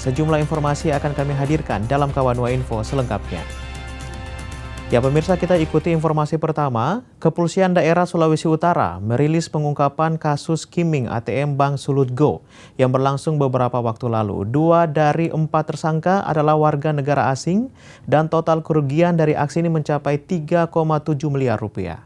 Sejumlah informasi akan kami hadirkan dalam Kawanwa Info selengkapnya. Ya pemirsa, kita ikuti informasi pertama. Kepolisian Daerah Sulawesi Utara merilis pengungkapan kasus skimming ATM Bank Sulut Go yang berlangsung beberapa waktu lalu. 2 dari 4 tersangka adalah warga negara asing dan total kerugian dari aksi ini mencapai 3,7 miliar rupiah.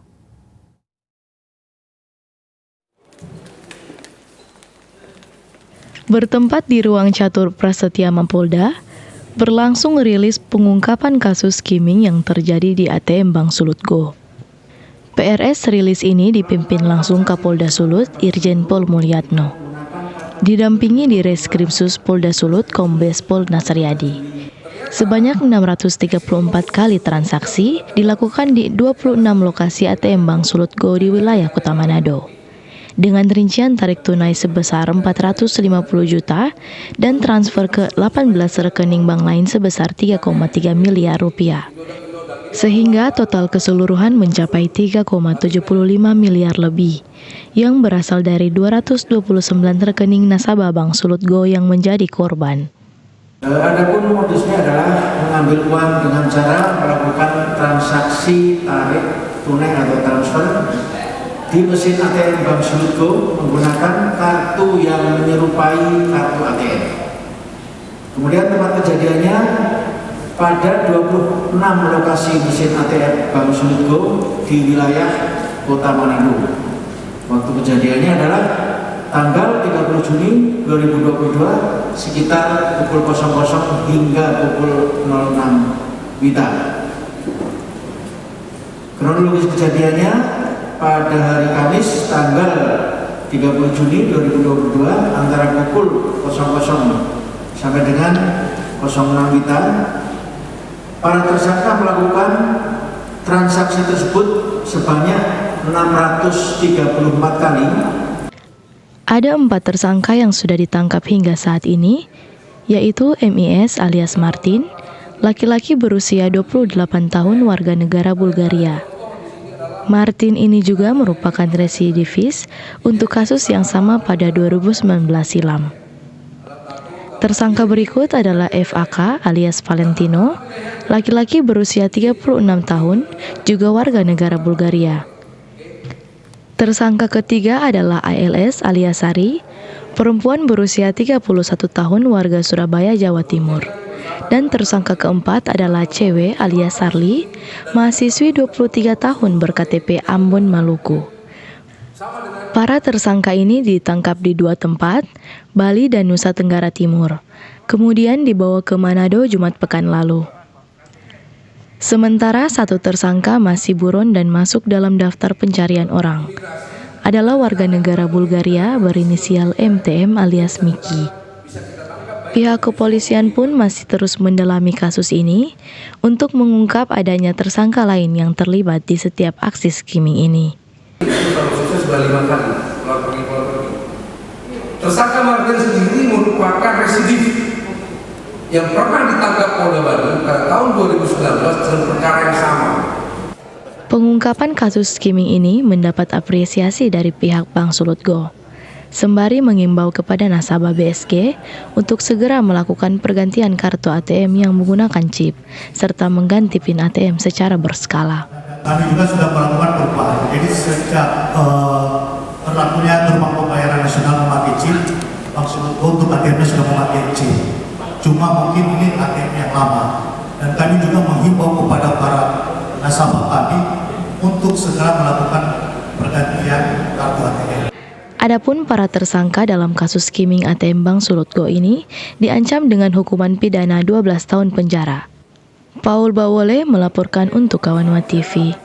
Bertempat di ruang catur Prasetya Mapolda, berlangsung rilis pengungkapan kasus skimming yang terjadi di ATM Bank Sulut Go. PRS rilis ini dipimpin langsung Kapolda Sulut, Irjen Pol Mulyatno. Didampingi di Reskrimsus Polda Sulut, Kombes Pol Nasriadi. Sebanyak 634 kali transaksi dilakukan di 26 lokasi ATM Bank Sulut Go di wilayah Kota Manado. Dengan rincian tarik tunai sebesar 450 juta dan transfer ke 18 rekening bank lain sebesar 3,3 miliar rupiah. Sehingga total keseluruhan mencapai 3,75 miliar lebih yang berasal dari 229 rekening nasabah Bank Sulut Go yang menjadi korban. Adapun modusnya adalah mengambil uang dengan cara melakukan transaksi tarik tunai atau transfer di mesin ATM Bank Sulut Go menggunakan kartu yang menyerupai kartu ATM. Kemudian tempat kejadiannya pada 26 lokasi mesin ATM Bank Sulut Go di wilayah Kota Manado. Waktu kejadiannya adalah tanggal 30 Juni 2022 sekitar pukul 00 hingga pukul 06 WITA. Kronologis kejadiannya pada hari Kamis tanggal 30 Juni 2022 antara pukul 00 sampai dengan 06 WITA, para tersangka melakukan transaksi tersebut sebanyak 634 kali. Ada 4 tersangka yang sudah ditangkap hingga saat ini, yaitu MIS alias Martin, laki-laki berusia 28 tahun warga negara Bulgaria. Martin ini juga merupakan residivis untuk kasus yang sama pada 2019 silam. Tersangka berikut adalah FAK alias Valentino, laki-laki berusia 36 tahun, juga warga negara Bulgaria. Tersangka ketiga adalah ALS alias Sari, perempuan berusia 31 tahun, warga Surabaya, Jawa Timur. Dan tersangka keempat adalah CW alias Sarli, mahasiswi 23 tahun berKTP Ambon, Maluku. Para tersangka ini ditangkap di 2 tempat, Bali dan Nusa Tenggara Timur. Kemudian dibawa ke Manado Jumat pekan lalu. Sementara 1 tersangka masih buron dan masuk dalam daftar pencarian orang. Adalah warga negara Bulgaria berinisial MTM alias Miki. Pihak kepolisian pun masih terus mendalami kasus ini untuk mengungkap adanya tersangka lain yang terlibat di setiap aksi skimming ini. Tersangka Martin sendiri merupakan residif yang pernah ditangkap Polda Bali pada tahun 2019 dalam perkara yang sama. Pengungkapan kasus skimming ini mendapat apresiasi dari pihak Bank Sulut Go, sembari mengimbau kepada nasabah BSG untuk segera melakukan pergantian kartu ATM yang menggunakan chip, serta mengganti PIN ATM secara berskala. Kami juga sudah melakukan perubahan, jadi sejak berlakunya Gerbang Pembayaran Nasional memakai chip, Bank Sulut Go untuk ATM-nya sudah memakai chip. Cuma mungkin ini ATM yang lama, dan kami juga menghimbau kepada para nasabah kami untuk segera melakukan pergantian kartu ATM. Adapun para tersangka dalam kasus skimming ATM Bank Sulut Go ini diancam dengan hukuman pidana 12 tahun penjara. Paul Bawole melaporkan untuk Kawanwa TV.